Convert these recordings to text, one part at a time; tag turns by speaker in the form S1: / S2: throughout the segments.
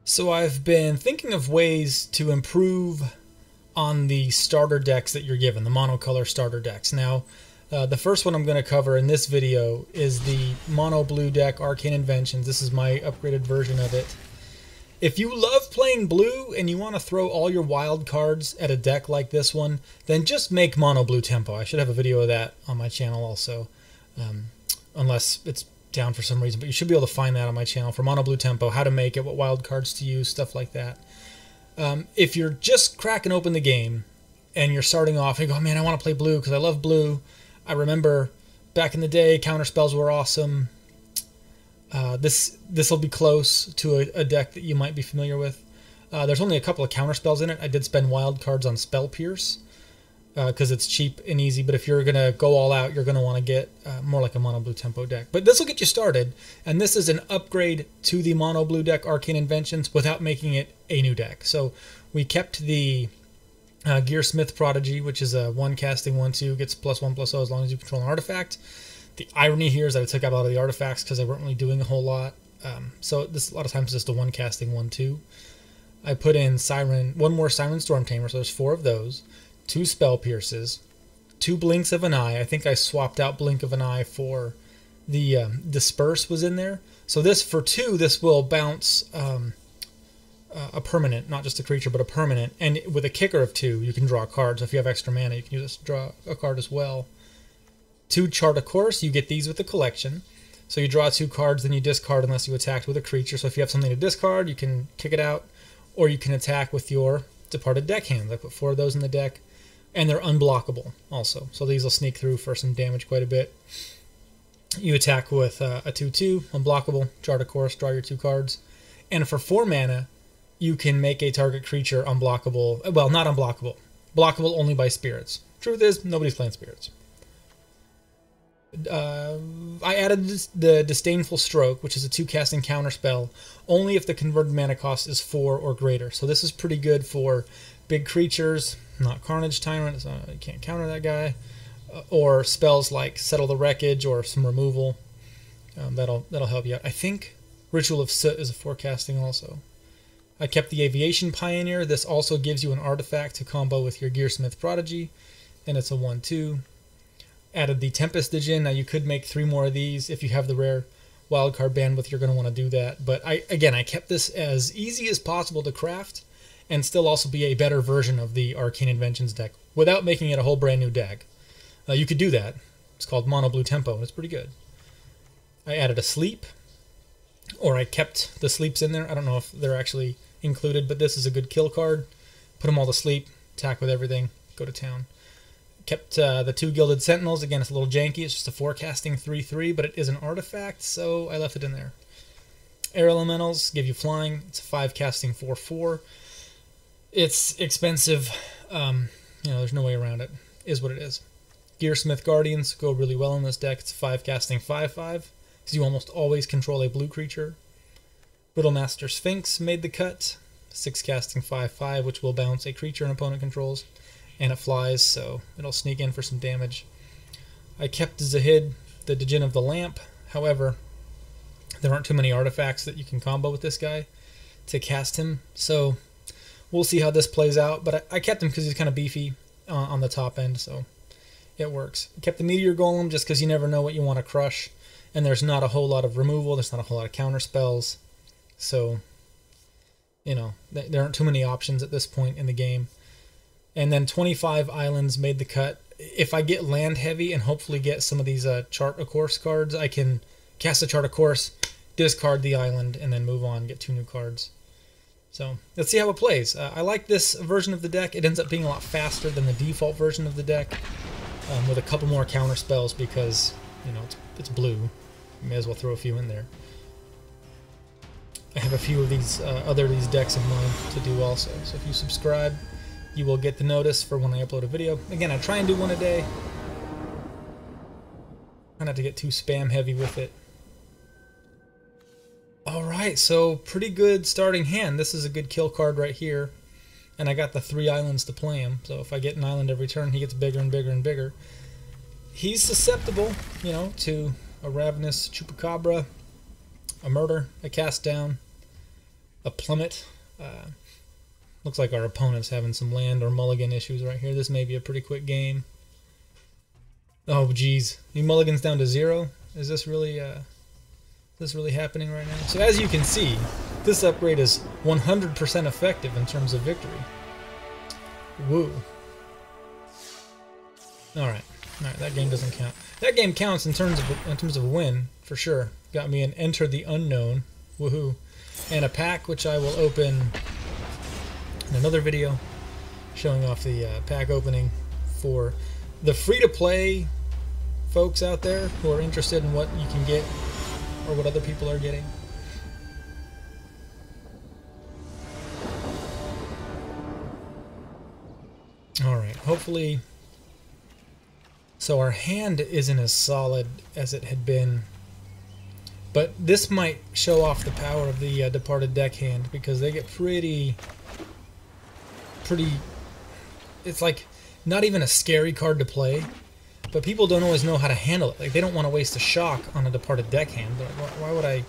S1: So I've been thinking of ways to improve on the starter decks that you're given, the monocolor starter decks. Now, the first one I'm going to cover in this video is the Mono Blue deck, Arcane Inventions. This is my upgraded version of it. If you love playing blue and you want to throw all your wild cards at a deck like this one, then just make Mono Blue Tempo. I should have a video of that on my channel also, unless it's down for some reason, but you should be able to find that on my channel for Mono Blue Tempo, how to make it, what wild cards to use, stuff like that. If you're just cracking open the game and you're starting off and you go, oh, man, I want to play blue because I love blue. I remember back in the day, counterspells were awesome. This will be close to a deck that you might be familiar with. There's only a couple of counterspells in it. I did spend wild cards on Spell Pierce because it's cheap and easy, but if you're going to go all out, you're going to want to get more like a Mono Blue Tempo deck. But this will get you started, and this is an upgrade to the Mono Blue deck, Arcane Inventions, without making it a new deck. So we kept the Gearsmith Prodigy, which is a 1-casting 1/2, gets +1/+0 as long as you control an artifact. The irony here is that I took out a lot of the artifacts because they weren't really doing a whole lot. So this a lot of times is just a 1-casting 1/2. I put in one more Siren Stormtamer, so there's 4 of those. 2 Spell Pierces, 2 Blinks of an Eye. I think I swapped out Blink of an Eye for the Disperse was in there. So this, for 2, this will bounce a permanent, not just a creature, but a permanent. And with a kicker of 2, you can draw a card. So if you have extra mana, you can use this to draw a card as well. 2 Chart a Course, you get these with the collection. So you draw 2 cards, then you discard unless you attacked with a creature. So if you have something to discard, you can kick it out, or you can attack with your Departed Deckhand. I put 4 of those in the deck. And they're unblockable also. So these will sneak through for some damage quite a bit. You attack with a 2/2, unblockable, Chart a Course, draw your 2 cards. And for 4 mana, you can make a target creature unblockable. Well, not unblockable. Blockable only by spirits. Truth is, nobody's playing spirits. I added the Disdainful Stroke, which is a 2-casting counterspell, only if the converted mana cost is 4 or greater. So this is pretty good for big creatures, not Carnage Tyrant, so you can't counter that guy, or spells like Settle the Wreckage or some removal. That'll help you out. I think Ritual of Soot is a 4-casting also. I kept the Aviation Pioneer. This also gives you an artifact to combo with your Gearsmith Prodigy, and it's a 1/2. Added the Tempest Djinn. Now you could make 3 more of these if you have the rare wildcard bandwidth. You're going to want to do that. But I kept this as easy as possible to craft, and still also be a better version of the Arcane Inventions deck without making it a whole brand new deck. You could do that. It's called Mono Blue Tempo, and it's pretty good. I added a sleep, or I kept the sleeps in there. I don't know if they're actually included, but this is a good kill card. Put them all to sleep, attack with everything, go to town. Kept the 2 Gilded Sentinels. Again, it's a little janky. It's just a 4-casting 3/3, but it is an artifact, so I left it in there. Air Elementals give you flying. It's a 5-casting 4/4. It's expensive. There's no way around it. Is what it is. Gearsmith Guardians go really well in this deck. It's a 5-casting 5/5 because you almost always control a blue creature. Riddlemaster Sphinx made the cut. 6-casting 5/5, which will bounce a creature an opponent controls. And it flies, so it'll sneak in for some damage. I kept Zahid, the Djinn of the Lamp. However, there aren't too many artifacts that you can combo with this guy to cast him. So we'll see how this plays out. But I kept him because he's kind of beefy on the top end, so it works. I kept the Meteor Golem just because you never know what you want to crush. And there's not a whole lot of removal. There's not a whole lot of counter spells. So, there aren't too many options at this point in the game. And then 25 islands made the cut. If I get land heavy and hopefully get some of these Chart a Course cards, I can cast a Chart a Course, discard the island, and then move on, get 2 new cards. So let's see how it plays. I like this version of the deck. It ends up being a lot faster than the default version of the deck, with a couple more counter spells because, it's blue. You may as well throw a few in there. I have a few of these these decks in mind to do also. So if you subscribe, you will get the notice for when I upload a video. Again, I try and do 1 a day. Try not to get too spam heavy with it. Alright, so pretty good starting hand. This is a good kill card right here. And I got the 3 islands to play him. So if I get an island every turn, he gets bigger and bigger and bigger. He's susceptible, to a Ravenous Chupacabra, a Murder, a Cast Down, a plummet. Looks like our opponent's having some land or mulligan issues right here. This may be a pretty quick game. Oh, geez. He mulligans down to 0? Is this really happening right now? So as you can see, this upgrade is 100% effective in terms of victory. Woo. Alright, that game doesn't count. That game counts in terms of a win, for sure. Got me an Enter the Unknown, woohoo, and a pack which I will open in another video, showing off the pack opening for the free-to-play folks out there who are interested in what you can get or what other people are getting. Alright, hopefully... So our hand isn't as solid as it had been, but this might show off the power of the Departed Deckhand, because they get pretty... It's like not even a scary card to play, but people don't always know how to handle it. Like, they don't want to waste a shock on a Departed Deckhand. Why would I...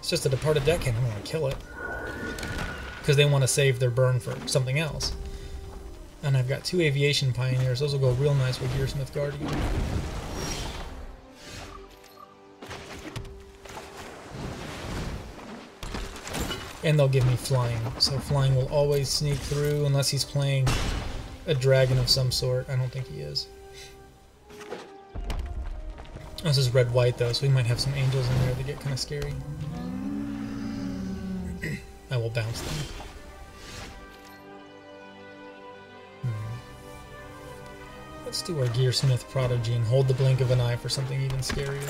S1: It's just a Departed Deckhand, I'm going to kill it. Because they want to save their burn for something else. And I've got 2 Aviation Pioneers. Those will go real nice with Gearsmith Guardian. And they'll give me flying. So flying will always sneak through unless he's playing a dragon of some sort. I don't think he is. This is red-white though, so we might have some angels in there that get kind of scary. I will bounce them. Let's do our Gearsmith Prodigy and hold the blink of an eye for something even scarier.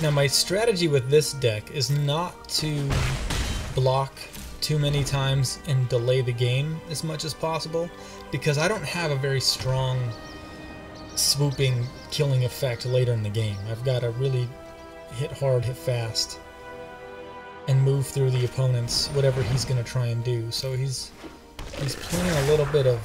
S1: Now my strategy with this deck is not to block too many times and delay the game as much as possible, because I don't have a very strong swooping killing effect later in the game. I've got to really hit hard, hit fast, and move through the opponent's whatever he's going to try and do. So he's playing a little bit of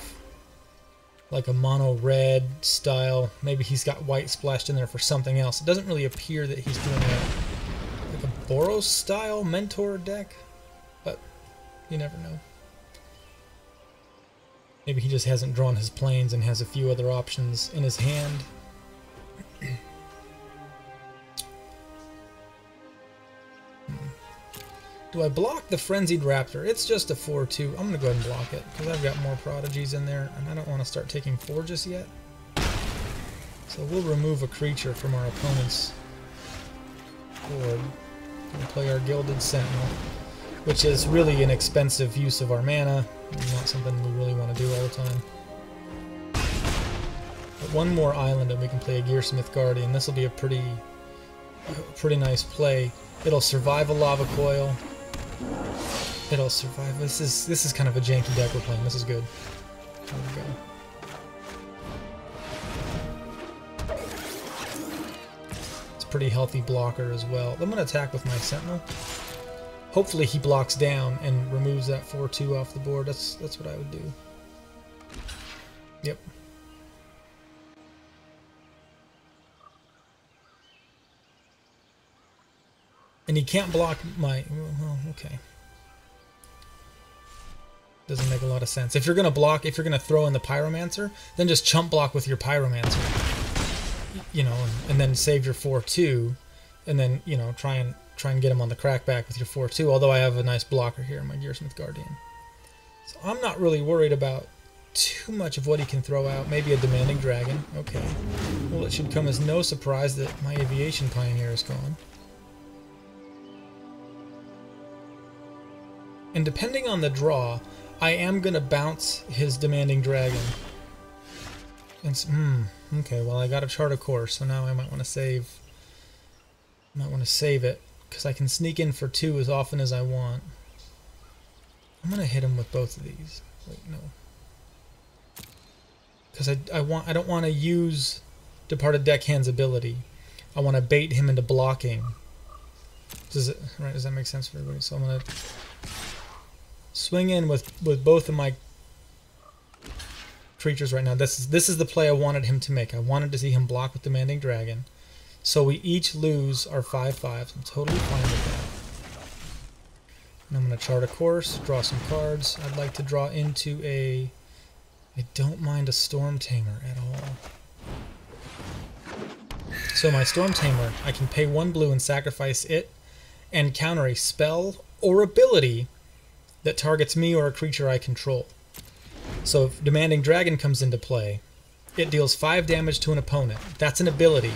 S1: like a mono red style. Maybe he's got white splashed in there for something else. It doesn't really appear that he's doing like a Boros style mentor deck, but you never know. Maybe he just hasn't drawn his planes and has a few other options in his hand. Do I block the Frenzied Raptor? It's just a 4-2. I'm going to go ahead and block it, because I've got more Prodigies in there, and I don't want to start taking 4 just yet. So we'll remove a creature from our opponent's board. We'll play our Gilded Sentinel, which is really an expensive use of our mana, and not something we really want to do all the time. But one more island and we can play a Gearsmith Guardian. This will be a pretty nice play. It'll survive a Lava Coil. It'll survive. This is kind of a janky deck we're playing. This is good. There we go. It's a pretty healthy blocker as well. I'm going to attack with my Sentinel. Hopefully he blocks down and removes that 4-2 off the board. That's what I would do. Yep. And he can't block my... Well, okay. Doesn't make a lot of sense. If you're going to block, if you're going to throw in the Pyromancer, then just chump block with your Pyromancer. You know, and then save your 4-2, and then, you know, try and get him on the crackback with your 4-2, although I have a nice blocker here in my Gearsmith Guardian. So I'm not really worried about too much of what he can throw out. Maybe a Demanding Dragon. Okay. Well, it should come as no surprise that my Aviation Pioneer is gone. And depending on the draw, I am going to bounce his Demanding Dragon. And okay, well I got a Chart a Course, so now I might want to save. It, because I can sneak in for 2 as often as I want. I'm going to hit him with both of these. Wait, no. Because I don't want to use Departed Deckhand's ability. I want to bait him into blocking. Does that make sense for everybody? So I'm going to swing in with both of my creatures right now. This is the play I wanted him to make. I wanted to see him block with Demanding Dragon. So we each lose our 5/5s. I'm totally fine with that. And I'm going to chart a course, draw some cards. I'd like to draw into a... I don't mind a Stormtamer at all. So my Stormtamer, I can pay 1 blue and sacrifice it and counter a spell or ability that targets me or a creature I control. So if Demanding Dragon comes into play, it deals 5 damage to an opponent. That's an ability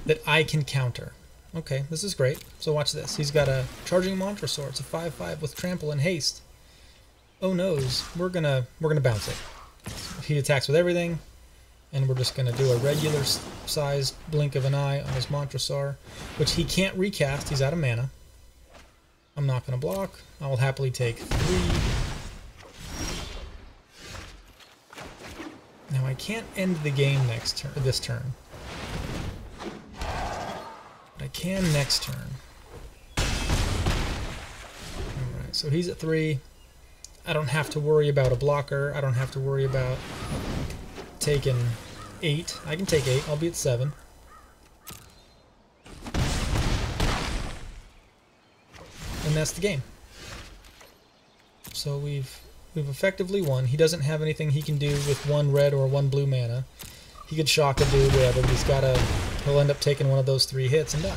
S1: that I can counter. Okay, this is great. So watch this. He's got a Charging Montresaur. It's a 5/5 with Trample and Haste. Oh noes, we're gonna bounce it. He attacks with everything, and we're just gonna do a regular sized blink of an eye on his Montresaur, which he can't recast. He's out of mana. I'm not gonna block. I'll happily take 3. Now I can't end the game this turn. But I can next turn. Alright, so he's at 3. I don't have to worry about a blocker. I don't have to worry about taking 8. I can take 8. I'll be at 7. And that's the game. So we've effectively won. He doesn't have anything he can do with 1 red or 1 blue mana. He could shock a dude, whatever, but he'll end up taking one of those 3 hits and die.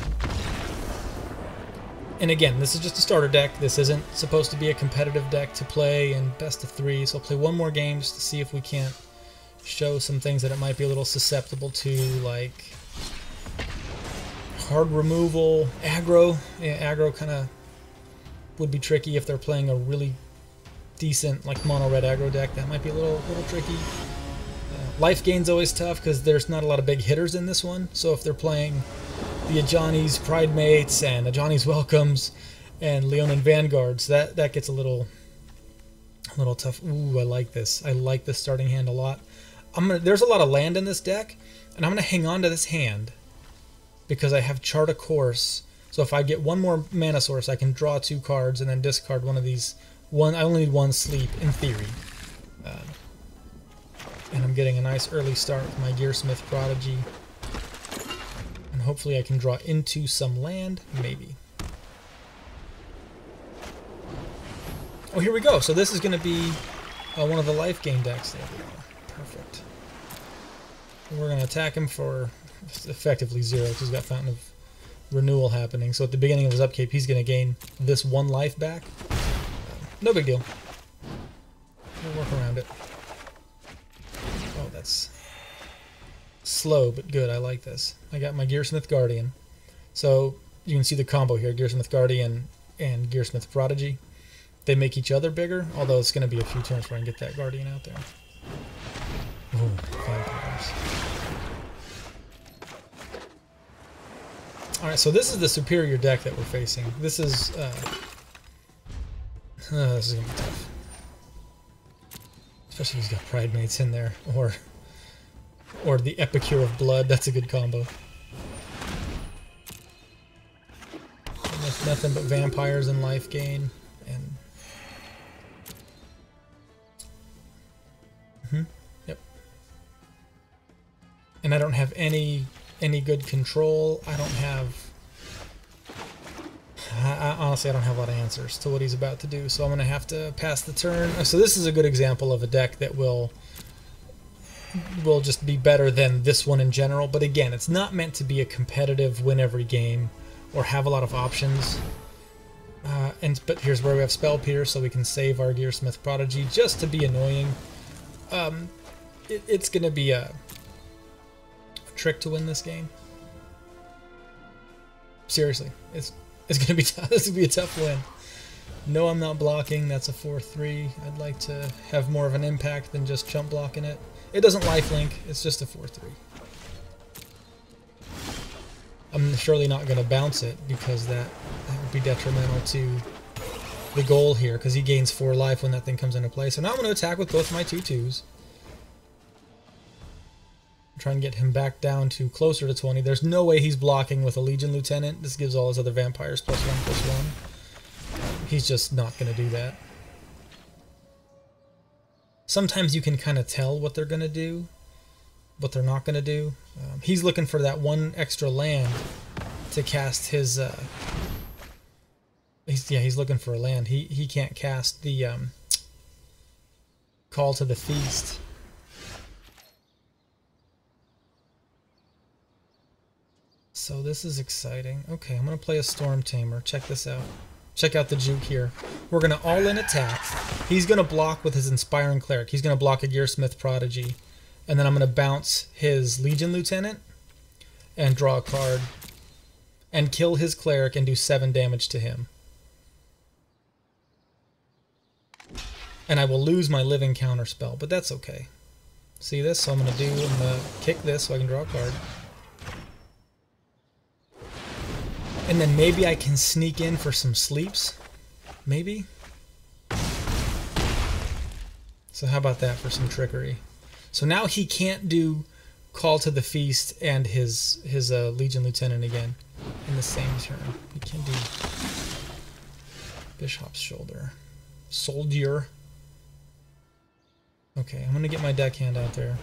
S1: And again, this is just a starter deck. This isn't supposed to be a competitive deck to play in best of 3, so I'll play 1 more game just to see if we can't show some things that it might be a little susceptible to, like hard removal, aggro. Yeah, aggro kind of would be tricky if they're playing a really decent like mono red aggro deck. That might be a little tricky. Life gain's always tough because there's not a lot of big hitters in this one. So if they're playing the Ajani's Pride Mates and Ajani's Welcomes and Leonin Vanguards, that gets a little tough. Ooh, I like this. I like this starting hand a lot. There's a lot of land in this deck, and I'm gonna hang on to this hand because I have Chart a Course. So if I get 1 more mana source, I can draw 2 cards and then discard one of these. I only need 1 sleep in theory. And I'm getting a nice early start with my Gearsmith Prodigy. And hopefully I can draw into some land, maybe. Oh, here we go. So this is going to be one of the life gain decks. There we go. Perfect. And we're going to attack him for effectively 0 because he's got Fountain of Renewal happening. So at the beginning of his upkeep, he's going to gain this 1 life back. No big deal. We'll work around it. Oh, that's slow, but good. I like this. I got my Gearsmith Guardian. So you can see the combo here, Gearsmith Guardian and Gearsmith Prodigy. They make each other bigger, although it's going to be a few turns before I can get that Guardian out there. Ooh, 5 powers. Alright, so this is the superior deck that we're facing. This is going to be tough. Especially if he's got Pride Mates in there, or the Epicure of Blood. That's a good combo. Nothing but vampires and life gain, and yep. And I don't have any good control. I don't have. Honestly, I don't have a lot of answers to what he's about to do, so I'm going to have to pass the turn. So this is a good example of a deck that will just be better than this one in general. But again, it's not meant to be a competitive win every game or have a lot of options. But here's where we have Spell Pierce, so we can save our Gearsmith Prodigy just to be annoying. It's going to be a trick to win this game. Seriously, it's going to be tough. This will be a tough win. No, I'm not blocking. That's a 4/3. I'd like to have more of an impact than just chump blocking it. It doesn't lifelink. It's just a 4/3. I'm surely not going to bounce it because that would be detrimental to the goal here because he gains 4 life when that thing comes into play. So now I'm going to attack with both my 2/2s. Try and get him back down to closer to 20. There's no way he's blocking with a Legion Lieutenant. This gives all his other vampires +1/+1. He's just not going to do that. Sometimes you can kind of tell what they're going to do, what they're not going to do. He's looking for that one extra land to cast his... he's looking for a land. He can't cast the Call to the Feast. So this is exciting. Okay, I'm going to play a Stormtamer. Check this out. Check out the juke here. We're going to all-in attack. He's going to block with his Inspiring Cleric. He's going to block a Gearsmith Prodigy. And then I'm going to bounce his Legion Lieutenant and draw a card and kill his Cleric and do 7 damage to him. And I will lose my living counter spell, but that's okay. See this? So I'm going to kick this so I can draw a card. And then maybe I can sneak in for some sleeps. Maybe. So how about that for some trickery? So now he can't do Call to the Feast and his Legion Lieutenant again in the same turn. He can do Bishop's Shoulder. Soldier. Okay, I'm going to get my deckhand out there.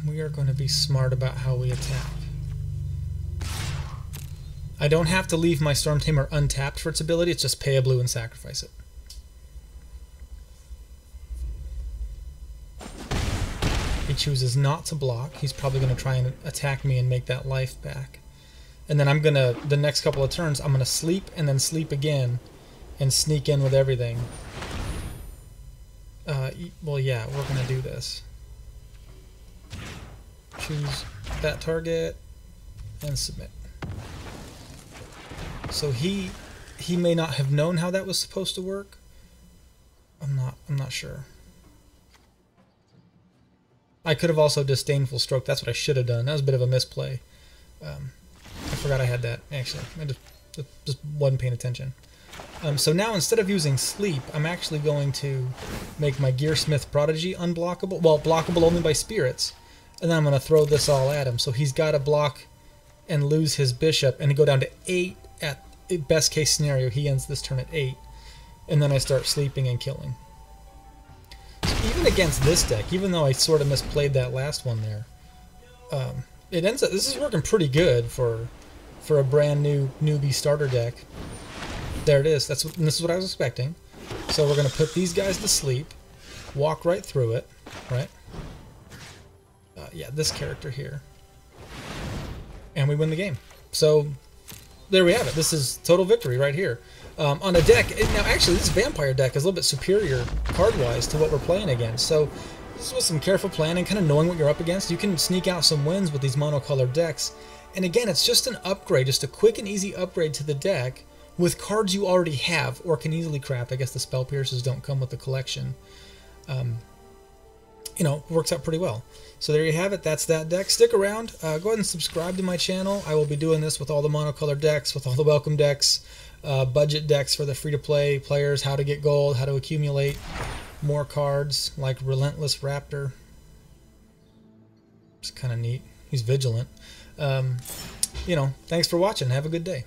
S1: We are going to be smart about how we attack. I don't have to leave my Stormtamer untapped for its ability, it's just pay a blue and sacrifice it. He chooses not to block. He's probably going to try and attack me and make that life back. And then I'm going to, the next couple of turns, I'm going to sleep and then sleep again and sneak in with everything. Well, yeah, we're going to do this. Choose that target and submit. So he may not have known how that was supposed to work. I'm not sure. I could have also Disdainful Stroke. That's what I should have done. That was a bit of a misplay. I forgot I had that actually. I just wasn't paying attention. So now instead of using sleep, I'm actually going to make my Gearsmith Prodigy unblockable. Well, blockable only by spirits. And then I'm going to throw this all at him. So he's got to block and lose his bishop and go down to 8 at best case scenario. He ends this turn at 8. And then I start sleeping and killing. So even against this deck, even though I sort of misplayed that last one there, it ends up, this is working pretty good for a brand new newbie starter deck. There it is. This is what I was expecting. So we're going to put these guys to sleep, walk right through it, right? Yeah, this character here. And we win the game. So, there we have it. This is total victory right here. On a deck, now actually this vampire deck is a little bit superior card-wise to what we're playing against. So, this with some careful planning, kind of knowing what you're up against, you can sneak out some wins with these monocolored decks. And again, it's just an upgrade, just a quick and easy upgrade to the deck with cards you already have or can easily craft. I guess the Spell Piercers don't come with the collection. You know, works out pretty well. So there you have it. That's that deck. Stick around. Go ahead and subscribe to my channel. I will be doing this with all the monocolored decks, with all the welcome decks, budget decks for the free-to-play players, how to get gold, how to accumulate more cards, like Relentless Raptor. It's kind of neat. He's vigilant. You know, thanks for watching. Have a good day.